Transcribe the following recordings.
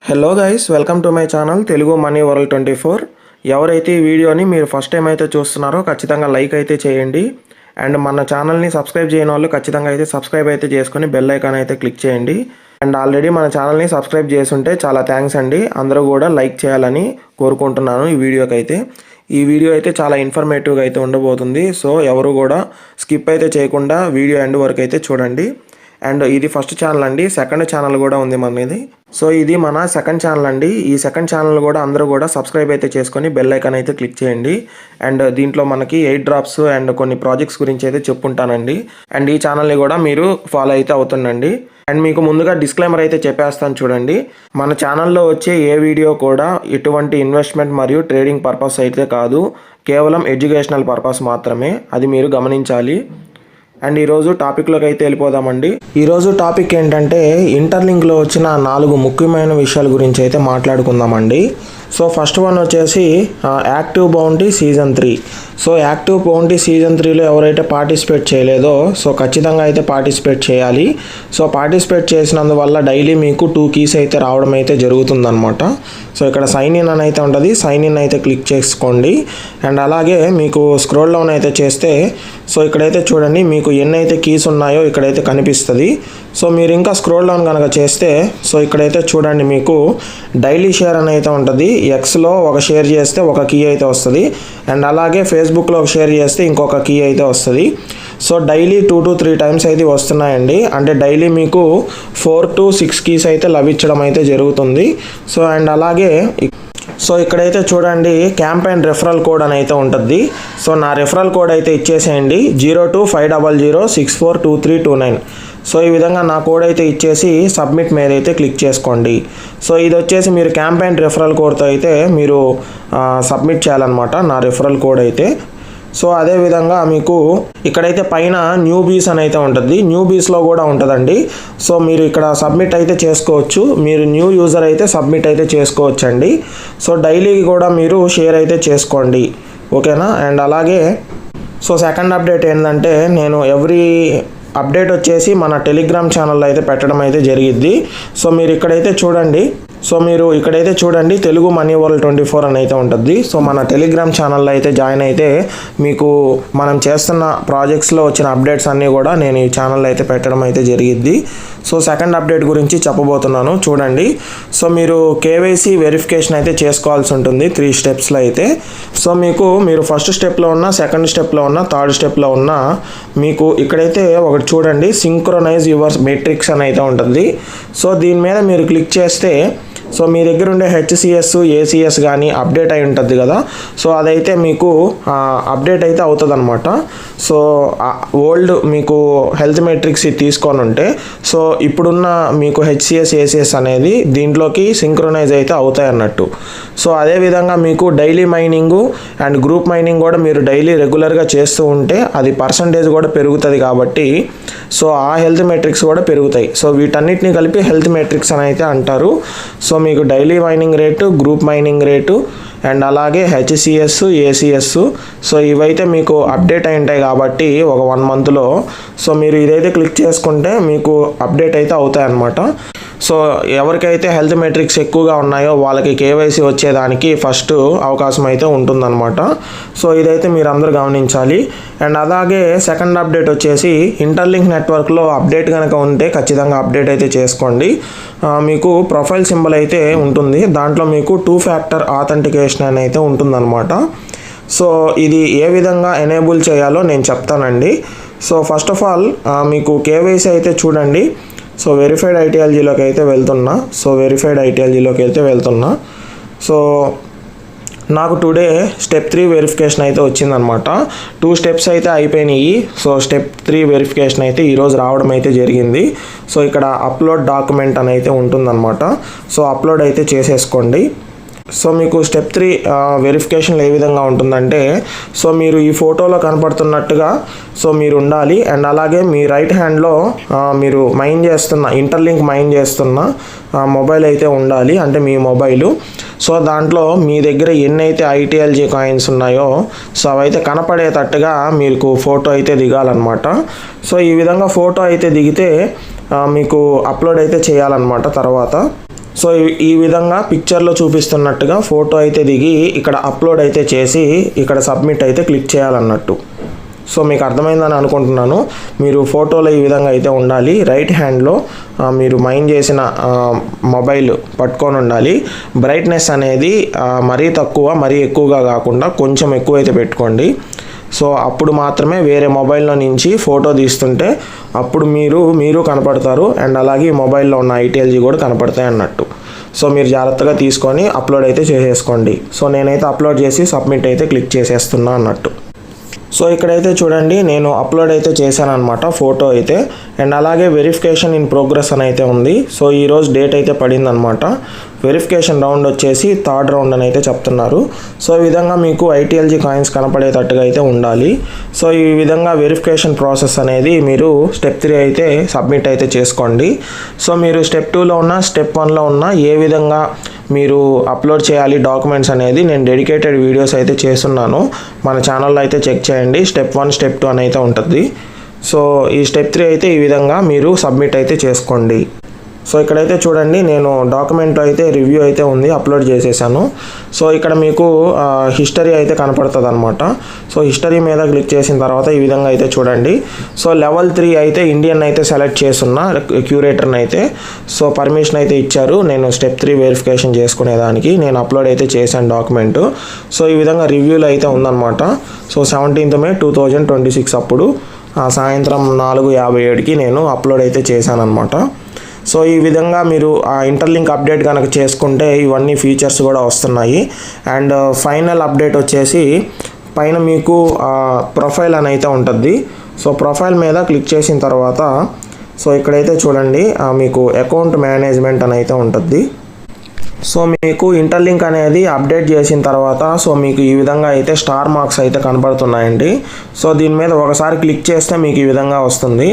Hello guys, welcome to my channel Telugu money world 24. ఎవరైతే ఈ వీడియోని మీరు ఫస్ట్ టైం అయితే చూస్తున్నారో ఖచ్చితంగా లైక్ అయితే చేయండి. అండ్ మన ఛానల్ని సబ్స్క్రైబ్ చేయని వాళ్ళు ఖచ్చితంగా అయితే సబ్స్క్రైబ్ అయితే చేసుకొని బెల్ ఐకాన్ అయితే క్లిక్ చేయండి. అండ్ ఆల్రెడీ మన ఛానల్ని సబ్స్క్రైబ్ చేసుంటే చాలా థ్యాంక్స్ అండి. అందరూ కూడా లైక్ చేయాలని కోరుకుంటున్నాను. ఈ వీడియో అయితే చాలా ఇన్ఫర్మేటివ్గా అయితే ఉండబోతుంది. సో ఎవరు కూడా స్కిప్ అయితే చేయకుండా వీడియో ఎండ్ వరకు అయితే చూడండి. అండ్ ఇది ఫస్ట్ ఛానల్ అండి. సెకండ్ ఛానల్ కూడా ఉంది మనది. సో ఇది మన సెకండ్ ఛానల్ అండి. ఈ సెకండ్ ఛానల్ కూడా అందరూ కూడా సబ్స్క్రైబ్ అయితే చేసుకొని బెల్ ఐకాన్ అయితే క్లిక్ చేయండి. అండ్ దీంట్లో మనకి 8 డ్రాప్స్ అండ్ కొన్ని ప్రాజెక్ట్స్ గురించి అయితే చెప్పుకుంటానండి. అండ్ ఈ ఛానల్ని కూడా మీరు ఫాలో అయితే అవుతుండండి. అండ్ మీకు ముందుగా డిస్క్లైమర్ అయితే చెప్పేస్తాను చూడండి. మన ఛానల్లో వచ్చే ఏ వీడియో కూడా ఎటువంటి ఇన్వెస్ట్మెంట్ మరియు ట్రేడింగ్ పర్పస్ అయితే కాదు, కేవలం ఎడ్యుకేషనల్ పర్పస్ మాత్రమే. అది మీరు గమనించాలి. అండ్ ఈరోజు టాపిక్లోకి అయితే వెళ్ళిపోదామండి. ఈరోజు టాపిక్ ఏంటంటే ఇంటర్లింక్లో వచ్చిన 4 ముఖ్యమైన విషయాల గురించి అయితే మాట్లాడుకుందామండి. సో ఫస్ట్ వన్ వచ్చేసి active bounty season 3. So active bounty season 3లో ఎవరైతే పార్టిసిపేట్ చేయలేదో సో ఖచ్చితంగా అయితే పార్టిసిపేట్ చేయాలి. సో పార్టిసిపేట్ చేసినందువల్ల డైలీ మీకు 2 కీస్ అయితే రావడం అయితే జరుగుతుందన్నమాట. సో ఇక్కడ సైన్ ఇన్ అని అయితే ఉంటుంది. సైన్ ఇన్ అయితే క్లిక్ చేసుకోండి. అండ్ అలాగే మీకు స్క్రోల్ డౌన్ అయితే చేస్తే సో ఇక్కడైతే చూడండి మీకు ఎన్ని అయితే కీస్ ఉన్నాయో ఇక్కడైతే కనిపిస్తుంది. సో మీరు ఇంకా స్క్రోల్ డౌన్ కనుక చేస్తే సో ఇక్కడైతే చూడండి మీకు డైలీ షేర్ అని అయితే ఉంటుంది. ఎక్స్లో ఒక షేర్ చేస్తే ఒక కీ అయితే వస్తుంది. అండ్ అలాగే ఫేస్బుక్లో ఒక షేర్ చేస్తే ఇంకొక కీ అయితే వస్తుంది. సో డైలీ 2 to 3 టైమ్స్ అయితే వస్తున్నాయండి. అంటే డైలీ మీకు 4 to 6 కీస్ అయితే లభించడం అయితే జరుగుతుంది. సో అండ్ అలాగే సో ఇక్కడైతే చూడండి క్యాంపెయిన్ రెఫరల్ కోడ్ అని అయితే ఉంటుంది. సో నా రెఫరల్ కోడ్ అయితే ఇచ్చేసేయండి 0250064239. సో ఈ విధంగా నా కోడ్ అయితే ఇచ్చేసి సబ్మిట్ మీద అయితే క్లిక్ చేసుకోండి. సో ఇది వచ్చేసి మీరు క్యాంపెయిన్ రెఫరల్ కోడ్తో అయితే మీరు సబ్మిట్ చేయాలన్నమాట నా రెఫరల్ కోడ్ అయితే. సో అదేవిధంగా మీకు ఇక్కడైతే పైన న్యూ బీస్ అని అయితే ఉంటుంది. న్యూ బీస్లో కూడా ఉంటుందండి. సో మీరు ఇక్కడ సబ్మిట్ అయితే చేసుకోవచ్చు. మీరు న్యూ యూజర్ అయితే సబ్మిట్ అయితే చేసుకోవచ్చండి. సో డైలీ కూడా మీరు షేర్ అయితే చేసుకోండి, ఓకేనా. అండ్ అలాగే సో సెకండ్ అప్డేట్ ఏంటంటే నేను ఎవ్రీ అప్డేట్ వచ్చేసి మన టెలిగ్రామ్ ఛానల్లో అయితే పెట్టడం అయితే జరిగిద్ది. సో మీరు ఇక్కడైతే చూడండి తెలుగు మనీ వరల్డ్ 24 అని అయితే ఉంటుంది. సో మన టెలిగ్రామ్ ఛానల్లో అయితే జాయిన్ అయితే మీకు మనం చేస్తున్న ప్రాజెక్ట్స్లో వచ్చిన అప్డేట్స్ అన్నీ కూడా నేను ఈ ఛానల్లో అయితే పెట్టడం అయితే జరిగిద్ది. సో సెకండ్ అప్డేట్ గురించి చెప్పబోతున్నాను చూడండి. సో మీరు కేవైసీ వెరిఫికేషన్ అయితే చేసుకోవాల్సి ఉంటుంది 3 స్టెప్స్లో అయితే. సో మీరు ఫస్ట్ స్టెప్లో ఉన్న, సెకండ్ స్టెప్లో ఉన్న, థర్డ్ స్టెప్లో ఉన్న మీకు ఇక్కడైతే ఒకటి చూడండి సింక్రొనైజ్ యువర్ మెట్రిక్స్ అని అయితే ఉంటుంది. సో దీని మీద మీరు క్లిక్ చేస్తే సో మీ దగ్గర ఉండే హెచ్సిఎస్ ఏసిఎస్ కానీ అప్డేట్ అయి ఉంటుంది కదా. సో అదైతే మీకు అప్డేట్ అయితే అవుతుంది అనమాట. సో ఓల్డ్ మీకు హెల్త్ మెట్రిక్స్ తీసుకొని ఉంటే సో ఇప్పుడున్న మీకు హెచ్సిఎస్ ఏసిఎస్ అనేది దీంట్లోకి సింక్రొనైజ్ అయితే అవుతాయి అన్నట్టు. సో అదేవిధంగా మీకు daily mining and group mining కూడా మీరు డైలీ రెగ్యులర్గా చేస్తూ ఉంటే అది పర్సంటేజ్ కూడా పెరుగుతుంది కాబట్టి సో ఆ హెల్త్ మెట్రిక్స్ కూడా పెరుగుతాయి. సో వీటన్నిటిని కలిపి హెల్త్ మెట్రిక్స్ అని అయితే అంటారు. సో మీకు daily mining rate, group mining rate and అలాగే హెచ్సిఎస్ ఏసిఎస్ సో ఇవైతే మీకు అప్డేట్ అయి ఉంటాయి కాబట్టి ఒక 1 మంత్లో సో మీరు ఇదైతే క్లిక్ చేసుకుంటే మీకు అప్డేట్ అయితే అవుతాయి అన్నమాట. సో ఎవరికైతే హెల్త్ మెట్రిక్స్ ఎక్కువగా ఉన్నాయో వాళ్ళకి కేవైసీ వచ్చేదానికి ఫస్ట్ అవకాశం అయితే ఉంటుందన్నమాట. సో ఇదైతే మీరు అందరూ గమనించాలి. అండ్ అలాగే సెకండ్ అప్డేట్ వచ్చేసి ఇంటర్లింక్ నెట్వర్క్లో అప్డేట్ కనుక ఉంటే ఖచ్చితంగా అప్డేట్ అయితే చేసుకోండి. మీకు ప్రొఫైల్ సింబల్ అయితే ఉంటుంది. దాంట్లో మీకు 2 ఫ్యాక్టర్ ఆథెంటికేషన్ అని అయితే ఉంటుందన్నమాట. సో ఇది ఏ విధంగా ఎనేబుల్ చేయాలో నేను చెప్తానండి. సో ఫస్ట్ ఆఫ్ ఆల్ మీకు కేవైసీ అయితే చూడండి. సో వెరిఫైడ్ ఐటీఎల్జీలోకి అయితే వెళ్తున్నా. సో నాకు టుడే స్టెప్ 3 వెరిఫికేషన్ అయితే వచ్చిందనమాట. 2 స్టెప్స్ అయితే అయిపోయినాయి. సో స్టెప్ 3 వెరిఫికేషన్ అయితే ఈరోజు రావడం అయితే జరిగింది. సో ఇక్కడ అప్లోడ్ డాక్యుమెంట్ అని అయితే ఉంటుందన్నమాట. సో అప్లోడ్ అయితే చేసేసుకోండి. సో మీకు స్టెప్ 3 వెరిఫికేషన్ ఏ విధంగా ఉంటుందంటే సో మీరు ఈ ఫోటోలో కనపడుతున్నట్టుగా సో మీరు ఉండాలి. అండ్ అలాగే మీ రైట్ హ్యాండ్లో మీరు ఇంటర్లింక్ మైన్ చేస్తున్న మొబైల్ అయితే ఉండాలి, అంటే మీ మొబైలు. సో దాంట్లో మీ దగ్గర ఎన్నైతే ఐటీఎల్జీ కాయిన్స్ ఉన్నాయో సో అవైతే కనపడేటట్టుగా మీకు ఫోటో అయితే దిగాలన్నమాట. సో ఈ విధంగా ఫోటో అయితే దిగితే మీకు అప్లోడ్ అయితే చేయాలన్నమాట తర్వాత. సో ఈ విధంగా పిక్చర్లో చూపిస్తున్నట్టుగా ఫోటో అయితే దిగి ఇక్కడ అప్లోడ్ అయితే చేసి ఇక్కడ సబ్మిట్ అయితే క్లిక్ చేయాలన్నట్టు. సో మీకు అర్థమైందని అనుకుంటున్నాను. మీరు ఫోటోలో ఈ విధంగా అయితే ఉండాలి. రైట్ హ్యాండ్లో మీరు మైండ్ చేసిన మొబైల్ పట్టుకొని ఉండాలి. బ్రైట్నెస్ అనేది మరీ తక్కువ మరీ ఎక్కువగా కాకుండా కొంచెం ఎక్కువైతే పెట్టుకోండి. సో అప్పుడు మాత్రమే వేరే మొబైల్లో నుంచి ఫోటో తీస్తుంటే అప్పుడు మీరు కనపడతారు. అండ్ అలాగే మొబైల్లో ఉన్న ఐటీఎల్జీ కూడా కనపడతాయి అన్నట్టు. సో మీరు జాగ్రత్తగా తీసుకొని అప్లోడ్ అయితే చేసేసుకోండి. సో నేనైతే అప్లోడ్ చేసి సబ్మిట్ అయితే క్లిక్ చేసేస్తున్నా అన్నట్టు. సో ఇక్కడైతే చూడండి నేను అప్లోడ్ అయితే చేశాను అనమాట ఫోటో అయితే. అండ్ అలాగే వెరిఫికేషన్ ఇన్ ప్రోగ్రెస్ అని అయితే ఉంది. సో ఈరోజు డేట్ అయితే పడింది అనమాట. వెరిఫికేషన్ రౌండ్ వచ్చేసి 3rd రౌండ్ అని అయితే చెప్తున్నారు. సో ఈ విధంగా మీకు ఐటీఎల్జీ కాయిన్స్ కనపడేటట్టుగా అయితే ఉండాలి. సో ఈ విధంగా వెరిఫికేషన్ ప్రాసెస్ అనేది మీరు స్టెప్ 3 అయితే సబ్మిట్ అయితే చేసుకోండి. సో మీరు స్టెప్ 2లో ఉన్న స్టెప్ 1లో ఉన్న ఏ విధంగా మీరు అప్లోడ్ చేయాలి డాక్యుమెంట్స్ అనేది నేను డెడికేటెడ్ వీడియోస్ అయితే చేస్తున్నాను. మన ఛానల్లో అయితే చెక్ చేయండి. స్టెప్ 1 స్టెప్ 2 అని అయితే ఉంటుంది. సో ఈ స్టెప్ 3 అయితే ఈ విధంగా మీరు సబ్మిట్ అయితే చేసుకోండి. సో ఇక్కడైతే చూడండి నేను డాక్యుమెంట్ అయితే రివ్యూ అయితే ఉంది, అప్లోడ్ చేసేసాను. సో ఇక్కడ మీకు హిస్టరీ అయితే కనపడుతుంది అనమాట. సో హిస్టరీ మీద క్లిక్ చేసిన తర్వాత ఈ విధంగా అయితే చూడండి. సో లెవెల్ 3 అయితే ఇండియన్ అయితే సెలెక్ట్ చేస్తున్నా క్యూరేటర్ని అయితే. సో పర్మిషన్ అయితే ఇచ్చారు నేను స్టెప్ 3 వెరిఫికేషన్ చేసుకునేదానికి. నేను అప్లోడ్ అయితే చేశాను డాక్యుమెంట్. సో ఈ విధంగా రివ్యూలో అయితే ఉందన్నమాట. సో 17th May 2026 అప్పుడు సాయంత్రం 4:57కి నేను అప్లోడ్ అయితే చేశాను అనమాట. సో ఈ విధంగా మీరు ఆ ఇంటర్లింక్ అప్డేట్ కనుక చేసుకుంటే ఇవన్నీ ఫీచర్స్ కూడా వస్తున్నాయి. అండ్ ఫైనల్ అప్డేట్ వచ్చేసి పైన మీకు ప్రొఫైల్ అని అయితే ఉంటుంది. సో ప్రొఫైల్ మీద క్లిక్ చేసిన తర్వాత సో ఇక్కడైతే చూడండి మీకు అకౌంట్ మేనేజ్మెంట్ అని అయితే ఉంటుంది. సో మీకు ఇంటర్లింక్ అనేది అప్డేట్ చేసిన తర్వాత సో మీకు ఈ విధంగా అయితే స్టార్ మార్క్స్ అయితే కనబడుతున్నాయండి. సో దీని మీద ఒకసారి క్లిక్ చేస్తే మీకు ఈ విధంగా వస్తుంది.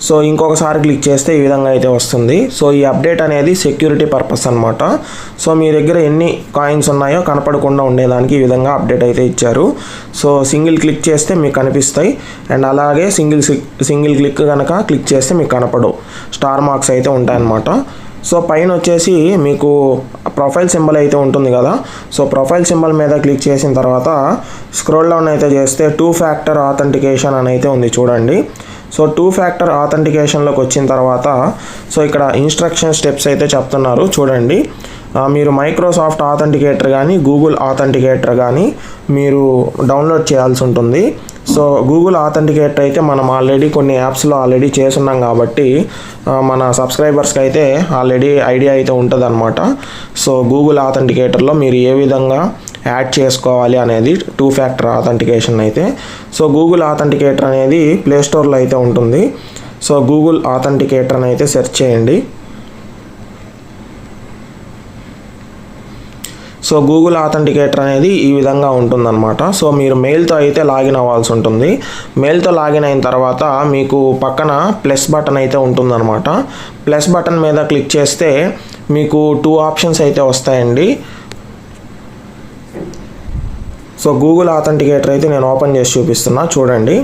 సో ఇంకొకసారి క్లిక్ చేస్తే ఈ విధంగా అయితే వస్తుంది. సో ఈ అప్డేట్ అనేది సెక్యూరిటీ పర్పస్ అనమాట. సో మీ దగ్గర ఎన్ని కాయిన్స్ ఉన్నాయో కనపడకుండా ఉండేదానికి ఈ విధంగా అప్డేట్ అయితే ఇచ్చారు. సో సింగిల్ క్లిక్ చేస్తే మీకు కనిపిస్తాయి. అండ్ అలాగే సింగిల్ క్లిక్ కనుక క్లిక్ చేస్తే మీకు కనపడవు, స్టార్ మార్క్స్ అయితే ఉంటాయన్నమాట. సో పైన వచ్చేసి మీకు ప్రొఫైల్ సింబల్ అయితే ఉంటుంది కదా. సో ప్రొఫైల్ సింబల్ మీద క్లిక్ చేసిన తర్వాత స్క్రోల్ డౌన్ అయితే చేస్తే 2 ఫ్యాక్టర్ ఆథెంటికేషన్ అని అయితే ఉంది చూడండి. సో 2 ఫ్యాక్టర్ ఆథెంటికేషన్లోకి వచ్చిన తర్వాత సో ఇక్కడ ఇన్స్ట్రక్షన్ స్టెప్స్ అయితే చెప్తున్నారు చూడండి. మీరు మైక్రోసాఫ్ట్ ఆథెంటికేటర్ కానీ గూగుల్ ఆథెంటికేటర్ కానీ మీరు డౌన్లోడ్ చేయాల్సి ఉంటుంది. సో గూగుల్ ఆథెంటికేటర్ అయితే మనం ఆల్రెడీ కొన్ని యాప్స్లో ఆల్రెడీ చేసున్నాం కాబట్టి మన సబ్స్క్రైబర్స్కి అయితే ఆల్రెడీ ఐడియా అయితే ఉంటుంది అనమాట. సో గూగుల్ ఆథెంటికేటర్లో మీరు ఏ విధంగా యాడ్ చేసుకోవాలి అనేది 2 ఫ్యాక్టర్ ఆథెంటికేషన్ అయితే. సో గూగుల్ ఆథెంటికేటర్ అనేది ప్లేస్టోర్లో అయితే ఉంటుంది. సో గూగుల్ ఆథెంటికేటర్ అని అయితే సెర్చ్ చేయండి. సో గూగుల్ ఆథెంటికేటర్ అనేది ఈ విధంగా ఉంటుందన్నమాట. సో మీరు మెయిల్తో అయితే లాగిన్ అవ్వాల్సి ఉంటుంది. మెయిల్తో లాగిన్ అయిన తర్వాత మీకు పక్కన ప్లస్ బటన్ అయితే ఉంటుందన్నమాట. ప్లస్ బటన్ మీద క్లిక్ చేస్తే మీకు 2 ఆప్షన్స్ అయితే వస్తాయండి. సో గూగుల్ ఆథెంటికేటర్ అయితే నేను ఓపెన్ చేసి చూపిస్తున్నా చూడండి.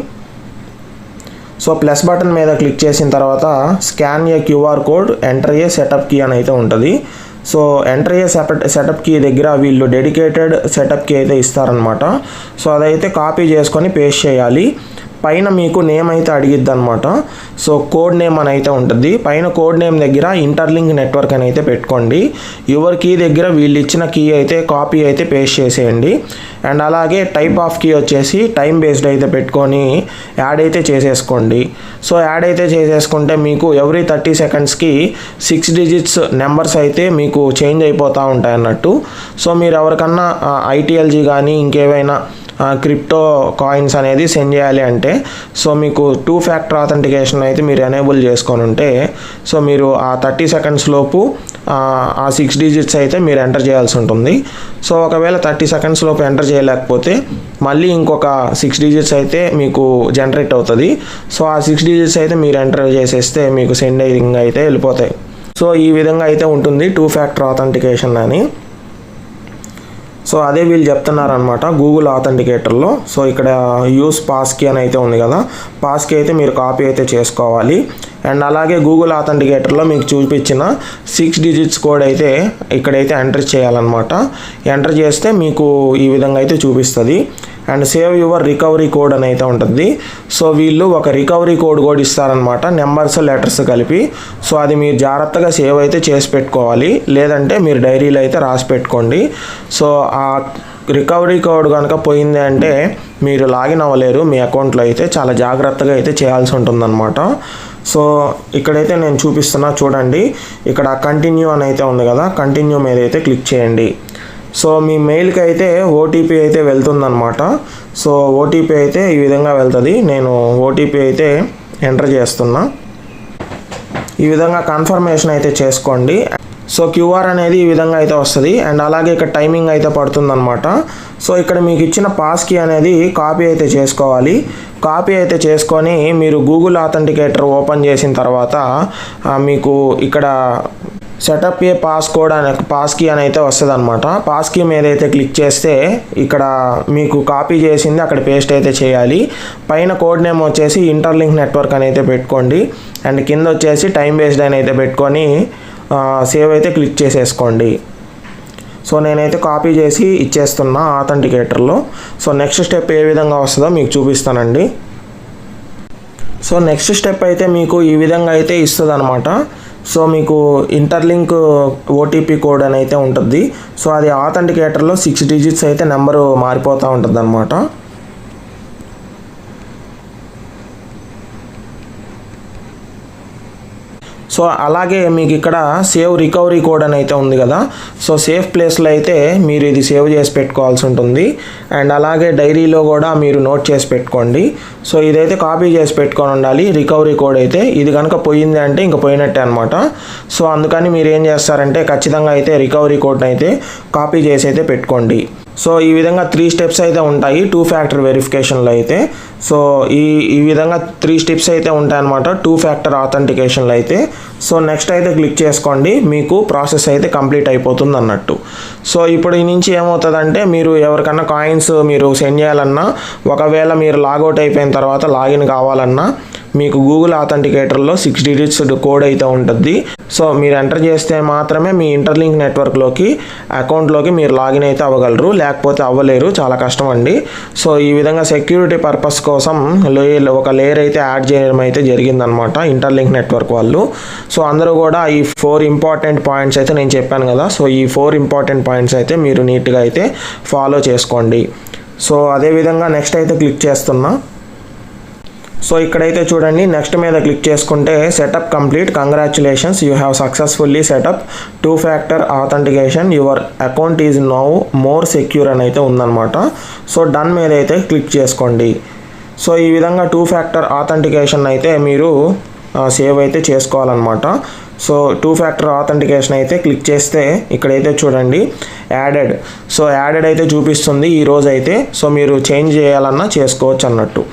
సో ప్లస్ బటన్ మీద క్లిక్ చేసిన తర్వాత scan a QR code, enter a setup key అని అయితే ఉంటుంది. So enter a setup key దగ్గర వీళ్ళు డెడికేటెడ్ సెటప్ కీ అయితే ఇస్తారనమాట. సో అదైతే కాపీ చేసుకొని పేస్ట్ చేయాలి. పైన మీకు నేమ్ అయితే అడిగిద్ది అనమాట. సో కోడ్ నేమ్ అని అయితే ఉంటుంది. పైన కోడ్ నేమ్ దగ్గర ఇంటర్లింక్ నెట్వర్క్ అని అయితే పెట్టుకోండి. యువర్ కీ దగ్గర వీళ్ళు ఇచ్చిన కీ అయితే కాపీ అయితే పేస్ట్ చేసేయండి. అండ్ అలాగే టైప్ ఆఫ్ కీ వచ్చేసి టైం బేస్డ్ అయితే పెట్టుకొని యాడ్ అయితే చేసేసుకోండి. సో యాడ్ అయితే చేసేసుకుంటే మీకు ఎవ్రీ 30 సెకండ్స్కి 6 డిజిట్స్ నెంబర్స్ అయితే మీకు చేంజ్ అయిపోతూ ఉంటాయి అన్నట్టు. సో మీరు ఎవరికన్నా ఐటీఎల్జీ కానీ ఇంకేవైనా క్రిప్టో కాయిన్స్ అనేది సెండ్ చేయాలి అంటే సో మీకు 2 ఫ్యాక్టర్ ఆథెంటికేషన్ అయితే మీరు ఎనేబుల్ చేసుకొని ఉంటే సో మీరు ఆ 30 సెకండ్స్ లోపు ఆ 6 డిజిట్స్ అయితే మీరు ఎంటర్ చేయాల్సి ఉంటుంది. సో ఒకవేళ 30 సెకండ్స్ లోపు ఎంటర్ చేయలేకపోతే మళ్ళీ ఇంకొక 6 డిజిట్స్ అయితే మీకు జనరేట్ అవుతుంది. సో ఆ 6 డిజిట్స్ అయితే మీరు ఎంటర్ చేసేస్తే మీకు సెండింగ్ అయితే వెళ్ళిపోతాయి. సో ఈ విధంగా అయితే ఉంటుంది 2 ఫ్యాక్టర్ ఆథెంటికేషన్ అని. సో అదే వీళ్ళు చెప్తున్నారనమాట గూగుల్ ఆథెంటికేటర్లో. సో ఇక్కడ యూస్ పాస్కీ అని అయితే ఉంది కదా, పాస్కీ అయితే మీరు కాపీ అయితే చేసుకోవాలి. అండ్ అలాగే గూగుల్ ఆథెంటికేటర్లో మీకు చూపించిన 6 డిజిట్స్ కోడ్ అయితే ఇక్కడైతే ఎంటర్ చేయాలన్నమాట. ఎంటర్ చేస్తే మీకు ఈ విధంగా అయితే చూపిస్తుంది. And save your recovery code అని అయితే ఉంటుంది. సో వీళ్ళు ఒక రికవరీ కోడ్ కూడా ఇస్తారనమాట, నెంబర్స్ లెటర్స్ కలిపి. సో అది మీరు జాగ్రత్తగా సేవ్ అయితే చేసి పెట్టుకోవాలి, లేదంటే మీరు డైరీలో అయితే రాసి పెట్టుకోండి. సో ఆ రికవరీ కోడ్ కనుక పోయింది అంటే మీరు లాగిన్ అవ్వలేరు మీ అకౌంట్లో అయితే. చాలా జాగ్రత్తగా అయితే చేయాల్సి ఉంటుందన్నమాట. సో ఇక్కడైతే నేను చూపిస్తున్నా చూడండి, ఇక్కడ కంటిన్యూ అని అయితే ఉంది కదా, కంటిన్యూ మీద అయితే క్లిక్ చేయండి. సో మీ మెయిల్కి అయితే ఓటీపీ అయితే వెళ్తుందన్నమాట. సో ఓటీపీ అయితే ఈ విధంగా వెళ్తుంది. నేను ఓటీపీ అయితే ఎంటర్ చేస్తున్నా. ఈ విధంగా కన్ఫర్మేషన్ అయితే చేసుకోండి. సో క్యూఆర్ అనేది ఈ విధంగా అయితే వస్తుంది. అండ్ అలాగే ఇక్కడ టైమింగ్ అయితే పడుతుందన్నమాట. సో ఇక్కడ మీకు ఇచ్చిన పాస్కీ అనేది కాపీ అయితే చేసుకోవాలి. కాపీ అయితే చేసుకొని మీరు గూగుల్ ఆథెంటికేటర్ ఓపెన్ చేసిన తర్వాత మీకు ఇక్కడ సెటప్ ఏ పాస్కోడ్ అనే పాస్కీ అని అయితే వస్తుంది అనమాట. పాస్కీ మీద అయితే క్లిక్ చేస్తే ఇక్కడ మీకు కాపీ చేసింది అక్కడ పేస్ట్ అయితే చేయాలి. పైన కోడ్ నేమ్ వచ్చేసి ఇంటర్లింక్ నెట్వర్క్ అని అయితే పెట్టుకోండి. అండ్ కింద వచ్చేసి టైం బేస్డ్ అని అయితే పెట్టుకొని సేవ్ అయితే క్లిక్ చేసేసుకోండి. సో నేనైతే కాపీ చేసి ఇచ్చేస్తున్నా ఆథెంటికేటర్లో. సో నెక్స్ట్ స్టెప్ ఏ విధంగా వస్తుందో మీకు చూపిస్తానండి. సో నెక్స్ట్ స్టెప్ అయితే మీకు ఈ విధంగా అయితే ఇస్తుంది అనమాట. సో మీకు ఇంటర్లింక్ ఓటీపీ కోడ్ అని అయితే ఉంటుంది. సో అది ఆథెంటికేటర్లో 6 డిజిట్స్ అయితే నెంబరు మారిపోతూ ఉంటుంది అనమాట. సో అలాగే మీకు ఇక్కడ సేవ్ రికవరీ కోడ్ అని అయితే ఉంది కదా, సో సేఫ్ ప్లేస్లో అయితే మీరు ఇది సేవ్ చేసి పెట్టుకోవాల్సి ఉంటుంది. అండ్ అలాగే డైరీలో కూడా మీరు నోట్ చేసి పెట్టుకోండి. సో ఇదైతే కాపీ చేసి పెట్టుకొని ఉండాలి రికవరీ కోడ్ అయితే. ఇది కనుక పోయింది అంటే ఇంక పోయినట్టే అనమాట. సో అందుకని మీరు ఏం చేస్తారంటే ఖచ్చితంగా అయితే రికవరీ కోడ్ని అయితే కాపీ చేసి అయితే పెట్టుకోండి. సో ఈ విధంగా 3 స్టెప్స్ అయితే ఉంటాయి 2 ఫ్యాక్టర్ వెరిఫికేషన్లో అయితే. సో ఈ విధంగా 3 స్టెప్స్ అయితే ఉంటాయన్నమాట 2 ఫ్యాక్టర్ ఆథెంటికేషన్లో అయితే. సో నెక్స్ట్ అయితే క్లిక్ చేసుకోండి, మీకు ప్రాసెస్ అయితే కంప్లీట్ అయిపోతుంది అన్నట్టు. సో ఇప్పుడు ఈ నుంచి ఏమవుతుందంటే మీరు ఎవరికన్నా కాయిన్స్ మీరు సెండ్ చేయాలన్నా, ఒకవేళ మీరు లాగౌట్ అయిపోయిన తర్వాత లాగిన్ కావాలన్నా మీకు గూగుల్ ఆథెంటికేటర్లో 6 డిజిట్స్ కోడ్ అయితే ఉంటుంది. సో మీరు ఎంటర్ చేస్తే మాత్రమే మీ ఇంటర్లింక్ నెట్వర్క్లోకి అకౌంట్లోకి మీరు లాగిన్ అయితే అవ్వగలరు, లేకపోతే అవ్వలేరు, చాలా కష్టం అండి. సో ఈ విధంగా సెక్యూరిటీ పర్పస్ కోసం ఒక లేయర్ అయితే యాడ్ చేయడం అయితే జరిగిందనమాట ఇంటర్లింక్ నెట్వర్క్ వాళ్ళు. సో అందరూ కూడా ఈ 4 ఇంపార్టెంట్ పాయింట్స్ అయితే నేను చెప్పాను కదా, సో ఈ 4 ఇంపార్టెంట్ పాయింట్స్ అయితే మీరు నీట్గా అయితే ఫాలో చేసుకోండి. సో అదేవిధంగా నెక్స్ట్ అయితే క్లిక్ చేస్తున్నా. సో ఇక్కడైతే చూడండి, నెక్స్ట్ మీద క్లిక్ చేసుకుంటే setup complete, congratulations, you have successfully setup 2 factor authentication, your account is now more secure అని అయితే ఉందన్నమాట. సో డన్ మీద అయితే క్లిక్ చేసుకోండి. సో ఈ విధంగా 2 ఫ్యాక్టర్ ఆథెంటికేషన్ అయితే మీరు సేవ్ అయితే చేసుకోవాలన్నమాట. సో 2 ఫ్యాక్టర్ ఆథెంటికేషన్ అయితే క్లిక్ చేస్తే ఇక్కడైతే చూడండి యాడెడ్. సో యాడెడ్ అయితే చూపిస్తుంది ఈరోజు అయితే. సో మీరు చేంజ్ చేయాలన్నా చేసుకోవచ్చు అన్నట్టు.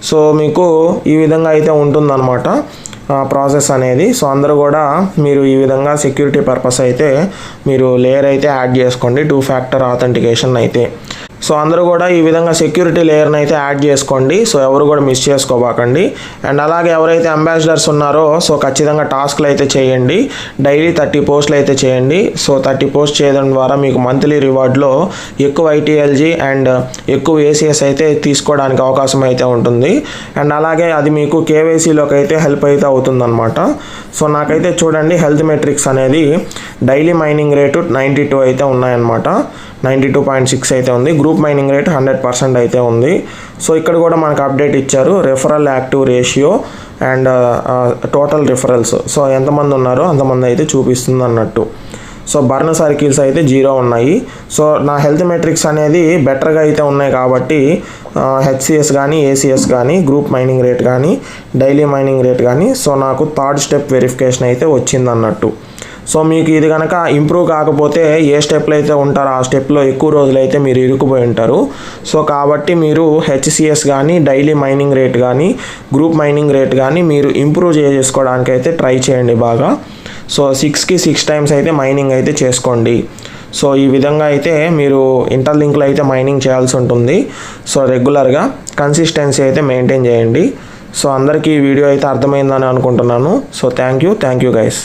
సో మీకు ఈ విధంగా అయితే ఉంటుందన్నమాట ప్రాసెస్ అనేది. సో అందరూ కూడా మీరు ఈ విధంగా సెక్యూరిటీ పర్పస్ అయితే మీరు లేయర్ అయితే యాడ్ చేసుకోండి 2 ఫ్యాక్టర్ ఆథెంటికేషన్ అయితే. సో అందరూ కూడా ఈ విధంగా సెక్యూరిటీ లేయర్ని అయితే యాడ్ చేసుకోండి. సో ఎవరు కూడా మిస్ చేసుకోబాకండి. అండ్ అలాగే ఎవరైతే అంబాసిడర్స్ ఉన్నారో సో ఖచ్చితంగా టాస్క్లు అయితే చేయండి. డైలీ 30 పోస్టులు అయితే చేయండి. సో 30 పోస్ట్ చేయడం ద్వారా మీకు మంత్లీ రివార్డ్లో ఎక్కువ ఐటీఎల్జీ అండ్ ఎక్కువ ఏసీఎస్ అయితే తీసుకోవడానికి అవకాశం అయితే ఉంటుంది. అండ్ అలాగే అది మీకు కేవైసీలోకి అయితే హెల్ప్ అయితే అవుతుందన్నమాట. సో నాకైతే చూడండి హెల్త్ మెట్రిక్స్ అనేది డైలీ మైనింగ్ రేటు 92 అయితే ఉన్నాయన్నమాట. 92.6 అయితే ఉంది. గ్రూప్ మైనింగ్ రేట్ 100% అయితే ఉంది. సో ఇక్కడ కూడా మనకు అప్డేట్ ఇచ్చారు, referral active ratio and total referrals. So ఎంతమంది ఉన్నారో అంతమంది అయితే చూపిస్తుంది అన్నట్టు. సో బర్న్ సర్కిల్స్ అయితే 0 ఉన్నాయి. సో నా హెల్త్ మెట్రిక్స్ అనేది బెటర్గా అయితే ఉన్నాయి కాబట్టి హెచ్సిఎస్ కానీ ఏసీఎస్ కానీ గ్రూప్ మైనింగ్ రేట్ కానీ డైలీ మైనింగ్ రేట్ కానీ సో నాకు 3rd స్టెప్ వెరిఫికేషన్ అయితే వచ్చింది అన్నట్టు. సో మీకు ఇది కనుక ఇంప్రూవ్ కాకపోతే ఏ స్టెప్లో అయితే ఉంటారో ఆ స్టెప్లో ఎక్కువ రోజులు అయితే మీరు ఇరుక్కుపోయి ఉంటారు. సో కాబట్టి మీరు హెచ్సిఎస్ కానీ డైలీ మైనింగ్ రేట్ కానీ గ్రూప్ మైనింగ్ రేట్ కానీ మీరు ఇంప్రూవ్ చేసుకోవడానికి అయితే ట్రై చేయండి బాగా. సో 6కి 6 టైమ్స్ అయితే మైనింగ్ అయితే చేసుకోండి. సో ఈ విధంగా అయితే మీరు ఇంటర్లింక్లో అయితే మైనింగ్ చేయాల్సి ఉంటుంది. సో రెగ్యులర్గా కన్సిస్టెన్సీ అయితే మెయింటైన్ చేయండి. సో అందరికీ ఈ వీడియో అయితే అర్థమైందని అనుకుంటున్నాను. So thank you guys.